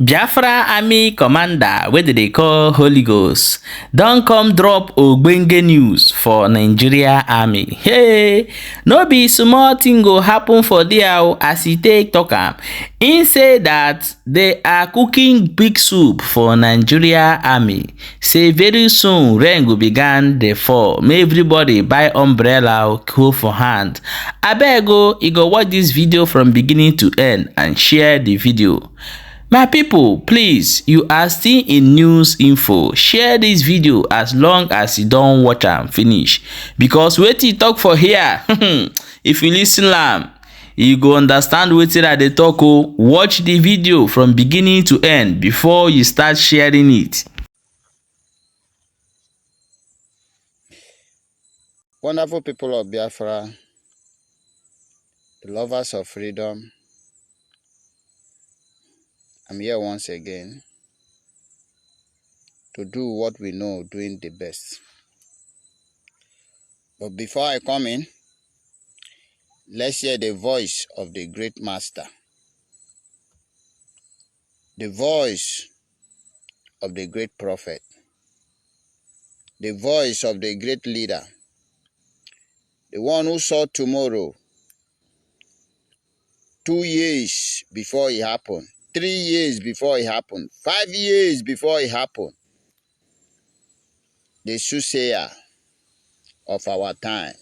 Biafra army commander wey dey call Holy Ghost don come drop ogbenge news for Nigeria army. Hey, no be small thing go happen for there o, as e take talk am. Im say that they are cooking big soup for Nigeria army. Say very soon rain go begin dey fall. Make everybody buy umbrella hold for hand. Abeg o, you go watch this video from beginning to end and share the video. My people, please, you are still in news info. Share this video as long as you don watch am finish, because wetin you talk for here, if you listen am, you go understand wetin I dey talk o. Watch the video from beginning to end before you start sharing it. Wonderful people of Biafra, the lovers of freedom, I'm here once again to do what we know doing the best. But before I come in, let's hear the voice of the great master, the voice of the great prophet, the voice of the great leader, the one who saw tomorrow 2 years before it happened, 3 years before it happened, 5 years before it happened. The soothsayer of our time.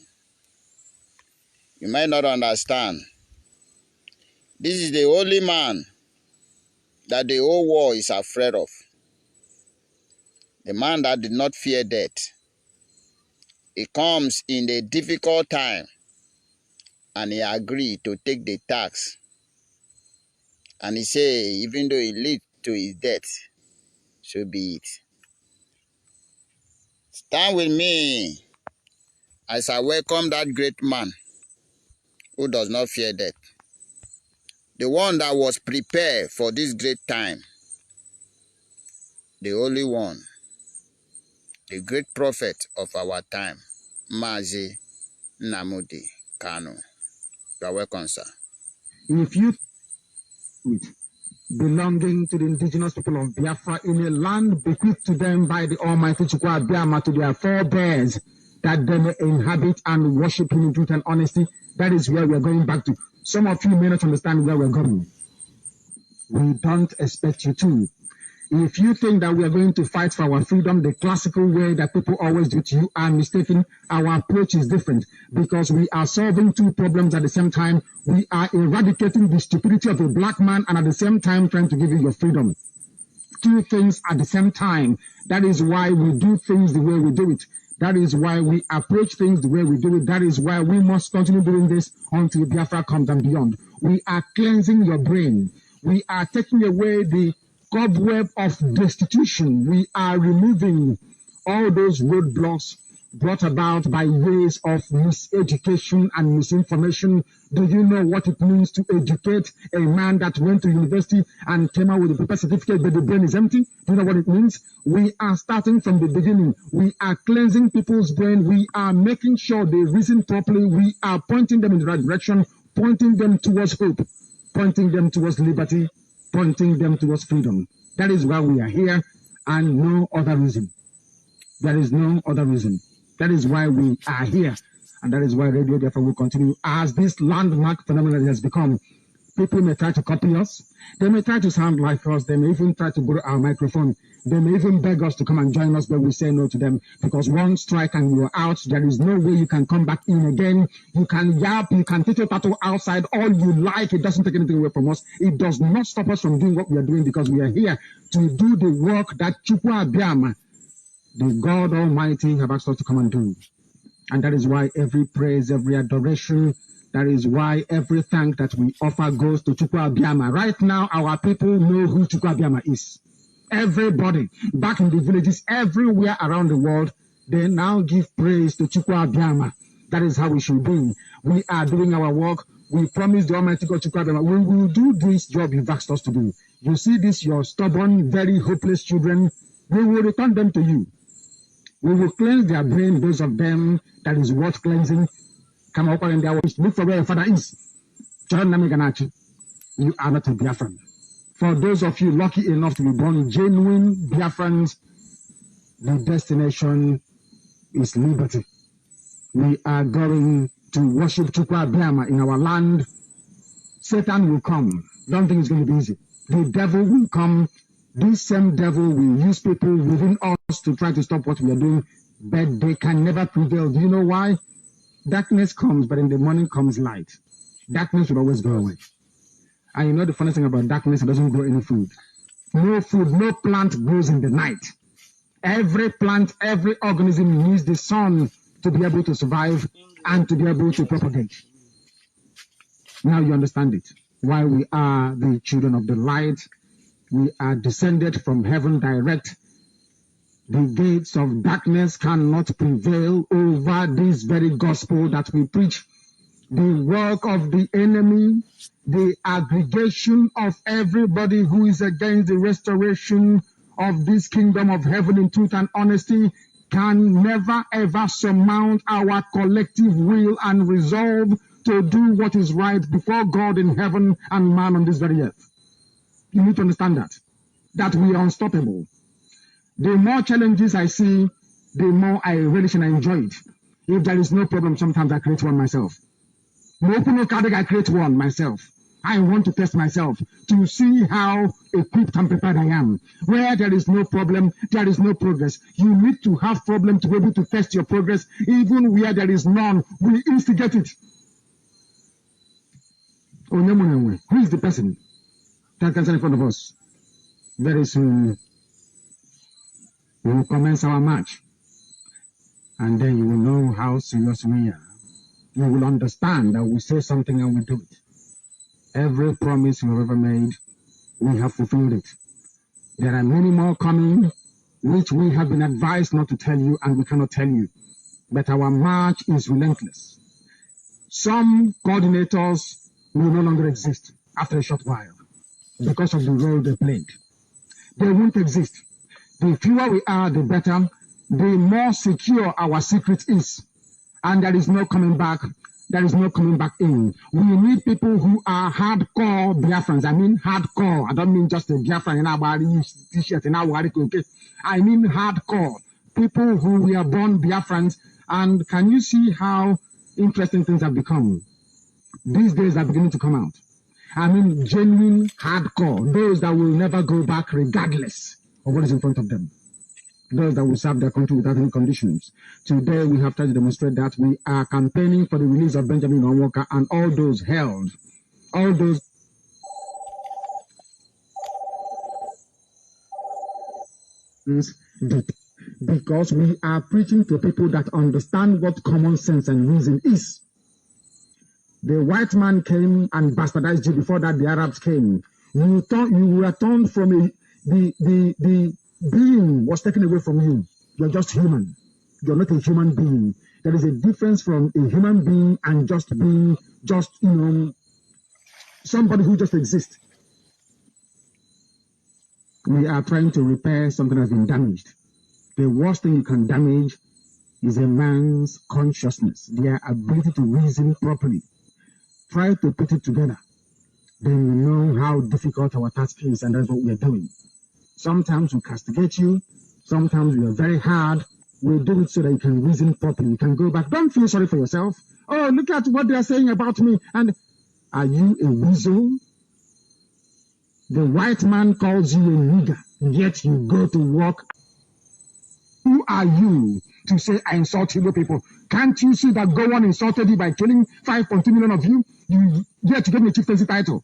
You might not understand. This is the only man that the whole world is afraid of. The man that did not fear death. He comes in a difficult time and he agreed to take the tax. And he say, even though it leads to his death, so be it. Stand with me as I welcome that great man who does not fear death. The one that was prepared for this great time. The only one. The great prophet of our time. Nnamdi Kanu. You are welcome, sir. If you belonging to the indigenous people of Biafra in a land bequeathed to them by the Almighty Chukwu Abiyama to their forebears, that they may inhabit and worship Him in truth and honesty, that is where we are going back to. Some of you may not understand where we're going. We don't expect you to. If you think that we are going to fight for our freedom the classical way that people always do, you are mistaken. Our approach is different because we are solving two problems at the same time. We are eradicating the stupidity of a black man and at the same time trying to give you your freedom. Two things at the same time. That is why we do things the way we do it. That is why we approach things the way we do it. That is why we must continue doing this until Biafra comes and beyond. We are cleansing your brain. We are taking away the cobweb of destitution. We are removing all those roadblocks brought about by ways of miseducation and misinformation. Do you know what it means to educate a man that went to university and came out with a paper certificate but the brain is empty? Do you know what it means? We are starting from the beginning. We are cleansing people's brain. We are making sure they reason properly. We are pointing them in the right direction, pointing them towards hope, pointing them towards liberty, pointing them towards freedom. That is why we are here and no other reason. There is no other reason. That is why we are here. And that is why Radio Biafra will continue as this landmark phenomenon has become. People may try to copy us. They may try to sound like us. They may even try to borrow our microphone. They may even beg us to come and join us, but we say no to them. Because one strike and you're out. There is no way you can come back in again. You can yap, you can take your tattoo outside all you like. It doesn't take anything away from us. It does not stop us from doing what we are doing because we are here to do the work that Chukwu Abiyama, the God Almighty, have asked us to come and do. And that is why every praise, every adoration, that is why every thank that we offer goes to Chukwu Abiyama. Right now, our people know who Chukwu Abiyama is. Everybody, back in the villages, everywhere around the world, they now give praise to Chukwu Abiyama. That is how we should be. We are doing our work. We promise the Almighty God Chukwu Abiyama, we will do this job you've asked us to do. You see this, your stubborn, very hopeless children, we will return them to you. We will cleanse their brain, those of them that is worth cleansing. Come up and look for where your father is. You are not a Biafran. For those of you lucky enough to be born genuine Biafrans, the destination is liberty. We are going to worship Chukwa Biama in our land. Satan will come. Don't think it's going to be easy. The devil will come. This same devil will use people within us to try to stop what we are doing, but they can never prevail. Do you know why? Darkness comes, but in the morning comes light. Darkness will always go away. And you know the funny thing about darkness, it doesn't grow any food. No food, no plant grows in the night. Every plant, every organism needs the sun to be able to survive and to be able to propagate. Now you understand it. Why we are the children of the light. We are descended from heaven direct. The gates of darkness cannot prevail over this very gospel that we preach. The work of the enemy, the aggregation of everybody who is against the restoration of this kingdom of heaven in truth and honesty can never ever surmount our collective will and resolve to do what is right before God in heaven and man on this very earth. You need to understand that we are unstoppable. The more challenges I see, the more I relish and I enjoy it. If there is no problem, sometimes I create one myself. I create one myself. I want to test myself to see how equipped and prepared I am. Where there is no problem, there is no progress. You need to have problem to be able to test your progress. Even where there is none, we instigate it. Who is the person that can stand in front of us? Very soon, we will commence our march. And then you will know how serious we are. You will understand that we say something and we do it. Every promise we have ever made, we have fulfilled it. There are many more coming, which we have been advised not to tell you, and we cannot tell you. But our march is relentless. Some coordinators will no longer exist after a short while because of the role they played. They won't exist. The fewer we are, the better, the more secure our secret is. And there is no coming back. There is no coming back in. We need people who are hardcore Biafrans. I mean hardcore. I don't mean just a Biafran in our body, t-shirt in our body. Okay. I mean hardcore. People who we are born Biafrans. And can you see how interesting things have become? These days are beginning to come out. I mean genuine hardcore. Those that will never go back regardless of what is in front of them. Those that will serve their country without any conditions. Today we have tried to demonstrate that we are campaigning for the release of Benjamin Onwuka and all those held. All those because we are preaching to people that understand what common sense and reason is. The white man came and bastardized you. Before that, the Arabs came. You were turned from the being was taken away from you. You're just human. You're not a human being. There is a difference from a human being and just being somebody who just exists. We are trying to repair something that has been damaged. The worst thing you can damage is a man's consciousness, their ability to reason properly. Try to put it together. Then you know how difficult our task is, and that's what we are doing. Sometimes we castigate you. Sometimes we are very hard. We do it so that you can reason properly. You can go back. Don't feel sorry for yourself. Oh, look at what they are saying about me. And are you a weasel? The white man calls you a nigger, yet you go to work. Who are you to say I insult Igbo people? Can't you see that Gowon insulted you by killing 5.2 million of you? You yet to get me a chieftaincy title.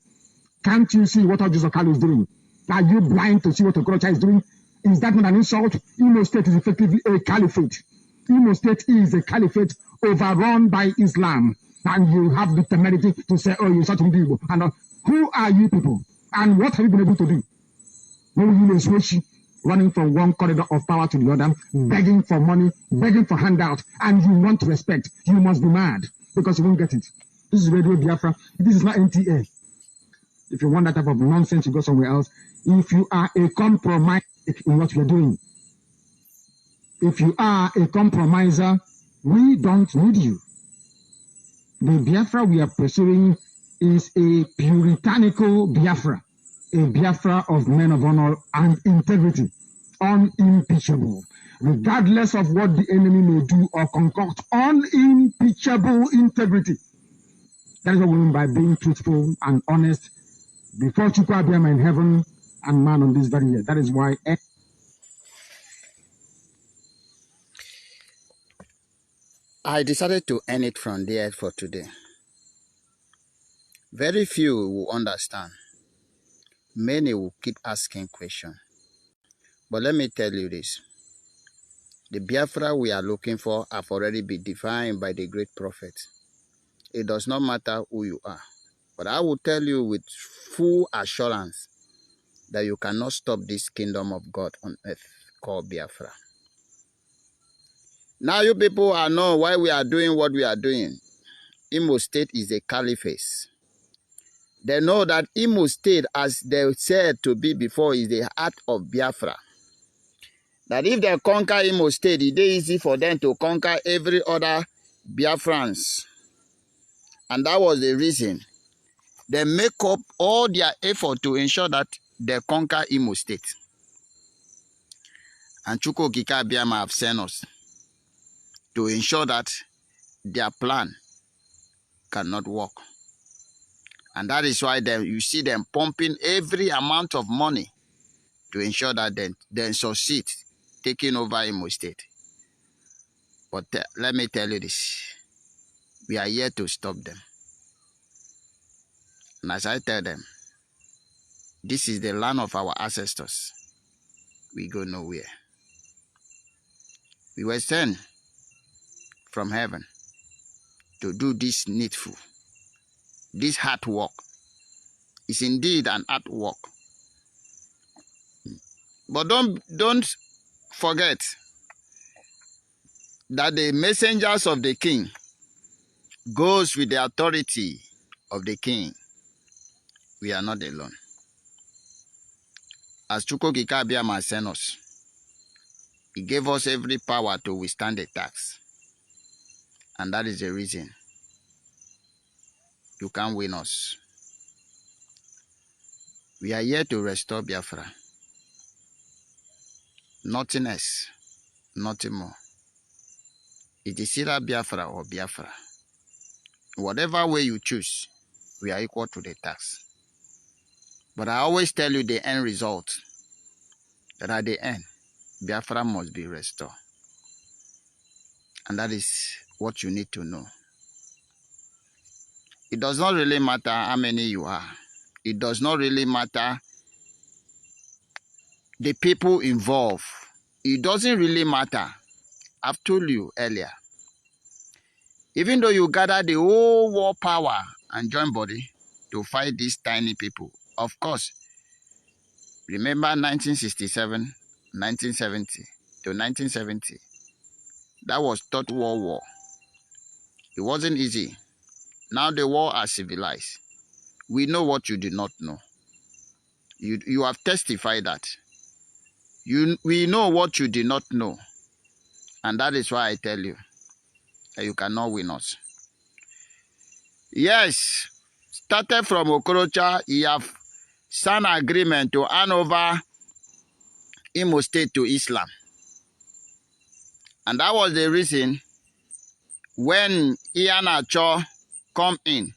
Can't you see what Ojo Kalu is doing? Are you blind to see what Okorocha is doing? Is that not an insult? Imo State is effectively a caliphate. Imo State is a caliphate overrun by Islam. And you have the temerity to say, oh, you're such a Igbo. And who are you people? And what have you been able to do? Running from one corridor of power to the other, begging for money, begging for handout, and you want respect. You must be mad because you won't get it. This is Radio Biafra. This is not NTA. If you want that type of nonsense, you go somewhere else. If you are a compromiser in what you're doing, if you are a compromiser, we don't need you. The Biafra we are pursuing is a puritanical Biafra. a Biafra of men of honor and integrity, unimpeachable, regardless of what the enemy may do or concoct, unimpeachable integrity. That is what we mean by being truthful and honest before Chukwu Abiyama in heaven and man on this very year. That is why. I decided to end it from there for today. Very few will understand. Many will keep asking questions. But let me tell you this. The Biafra we are looking for have already been defined by the great prophet. It does not matter who you are. But I will tell you with full assurance that you cannot stop this kingdom of God on earth called Biafra. Now you people are know why we are doing what we are doing. Imo State is a caliphate. They know that Imo State, as they said to be before, is the heart of Biafra. That if they conquer Imo State, it is easy for them to conquer every other Biafrans. And that was the reason they make up all their effort to ensure that they conquer Imo State. And Chukwu Okike Abiyama have sent us to ensure that their plan cannot work. And that is why you see them pumping every amount of money to ensure that they succeed taking over Imo State. But let me tell you this. We are here to stop them. And as I tell them, this is the land of our ancestors. We go nowhere. We were sent from heaven to do this needful, this hard work. It's indeed an hard work. But don't forget that the messengers of the king goes with the authority of the king. We are not alone. As Chukwu Okike Abiyama sent us, he gave us every power to withstand the tax. And that is the reason you can't win us. We are here to restore Biafra. Nothing else, nothing more. It is either Biafra or Biafra. Whatever way you choose, we are equal to the tax. But I always tell you the end result, that at the end, Biafra must be restored. And that is what you need to know. It does not really matter how many you are. It does not really matter the people involved. It doesn't really matter. I've told you earlier. Even though you gather the whole world power and join body to fight these tiny people, of course, remember 1967, 1970 to 1970. That was Third World War. It wasn't easy. Now the world are civilized. We know what you did not know. You have testified that. We know what you did not know. And that is why I tell you that you cannot win us. Yes, started from Okorocha, he have signed an agreement to hand over Imo State to Islam. And that was the reason when Ian Acho come in,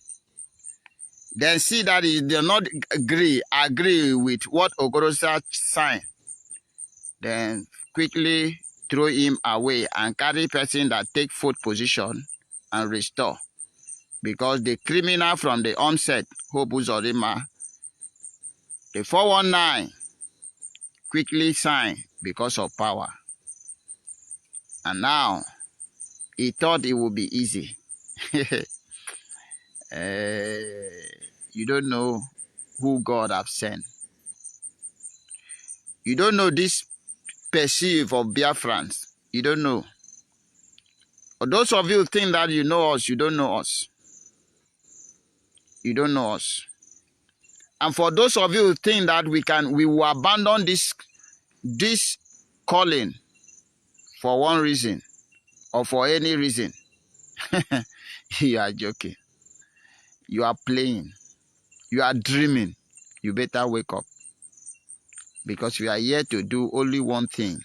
then see that he did not agree with what Okorocha signed, then quickly throw him away and carry person that take fourth position and restore. Because the criminal from the onset, Hope Uzodimma, the 419, quickly signed because of power. And now, he thought it would be easy. You don't know who God have sent. You don't know this perceive of Biafrans. You don't know. Or those of you who think that you know us, you don't know us. You don't know us. And for those of you who think that we will abandon this calling for one reason or for any reason, you are joking. You are playing. You are dreaming. you better wake up. Because we are here to do only one thing.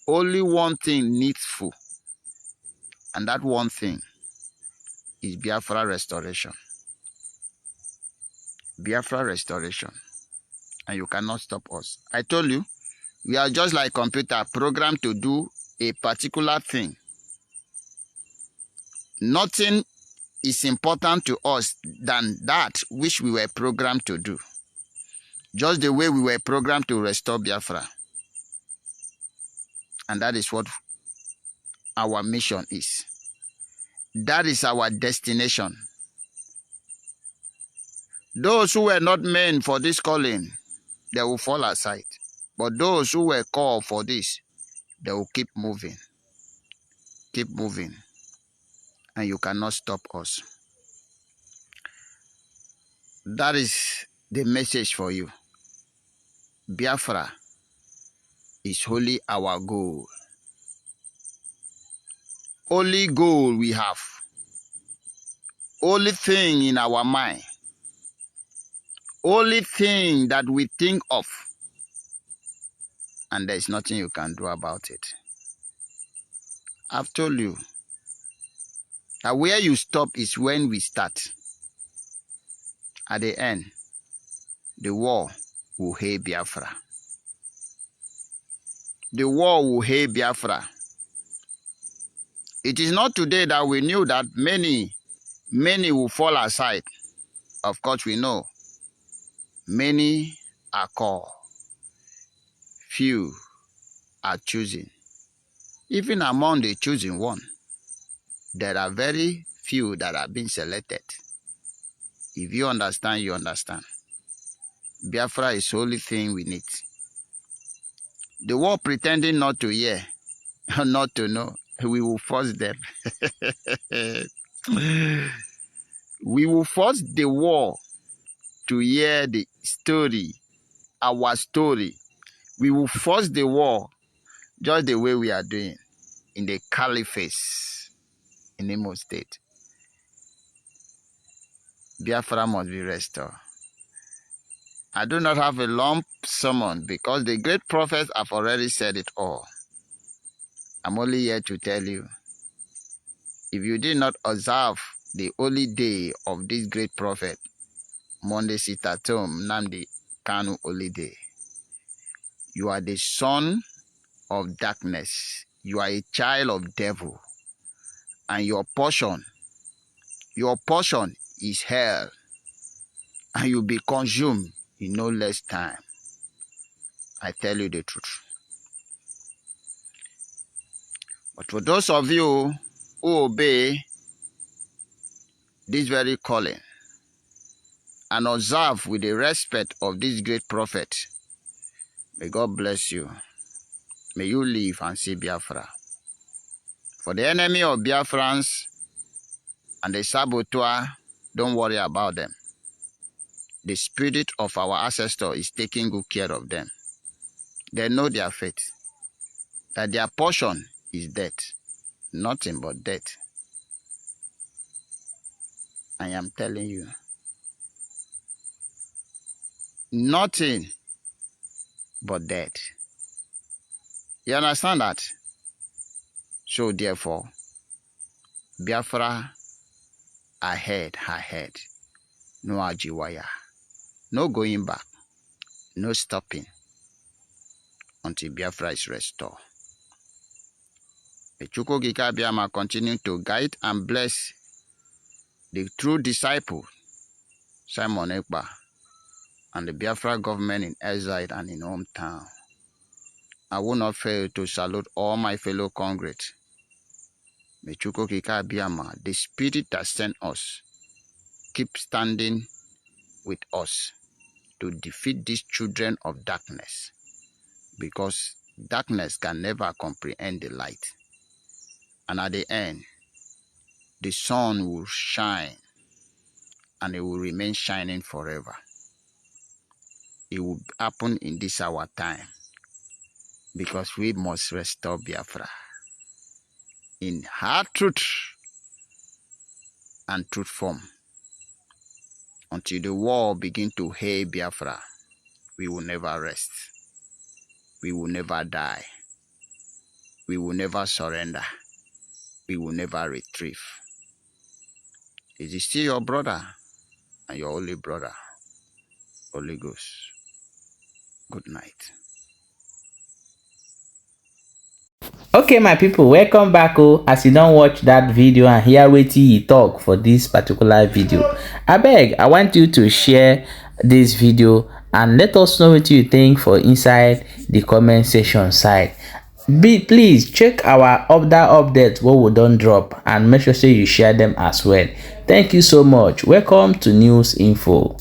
Only one thing needful. And that one thing is Biafra restoration. Biafra restoration. And you cannot stop us. I told you, we are just like computer programmed to do a particular thing. Nothing is important to us than that which we were programmed to do. Just the way we were programmed to restore Biafra. And that is what our mission is. That is our destination. Those who were not meant for this calling, they will fall aside. But those who were called for this, they will keep moving. Keep moving. And you cannot stop us. That is the message for you. Biafra is wholly our goal. Only goal we have. Only thing in our mind. Only thing that we think of. And there is nothing you can do about it. I've told you that where you stop is when we start. At the end, the war will hail Biafra. The war will hail Biafra. It is not today that we knew that many will fall aside. Of course, we know many are called. Few are chosen. Even among the chosen one, there are very few that are being selected. If you understand, you understand. Biafra is the only thing we need. The world pretending not to hear, not to know, we will force them. We will force the world to hear the story, our story. We will force the world just the way we are doing in the Caliphate in Imo State. Biafra must be restored. I do not have a long sermon because the great prophets have already said it all. I'm only here to tell you, if you did not observe the holy day of this great prophet, Monday sit at home, Nnamdi Kanu holy day, you are the son of darkness. You are a child of devil. And your portion is hell. And you'll be consumed in no less time. I tell you the truth. But for those of you who obey this very calling and observe with the respect of this great prophet, may God bless you. May you live and see Biafra. For the enemy of Biafrans and the saboteur, don't worry about them. The spirit of our ancestor is taking good care of them. They know their fate, that their portion is death, nothing but death. I am telling you, nothing but death. You understand that? So therefore, Biafra ahead, no ajiwaya, no going back, no stopping until Biafra is restored. The Chukwu Okike Abiama continue to guide and bless the true disciple, Simon Ekpa, and the Biafra government in exile and in hometown. I will not fail to salute all my fellow congregants. May Chukwu Okike Abiama, the spirit that sent us, keep standing with us to defeat these children of darkness, because darkness can never comprehend the light. And at the end, the sun will shine, and it will remain shining forever. It will happen in this our time, because we must restore Biafra in hard truth and truth form. Until the world begin to hail Biafra, we will never rest. We will never die. We will never surrender. We will never retrieve. It is still your brother and your only brother, Holy Ghost. Good night. Okay, my people, welcome back. As you don't watch that video and hear wetin he talk for this particular video, abeg, I want you to share this video and let us know what you think for inside the comment section side. Please check our other updates what we don't drop and make sure say you share them as well. Thank you so much. Welcome to News Info.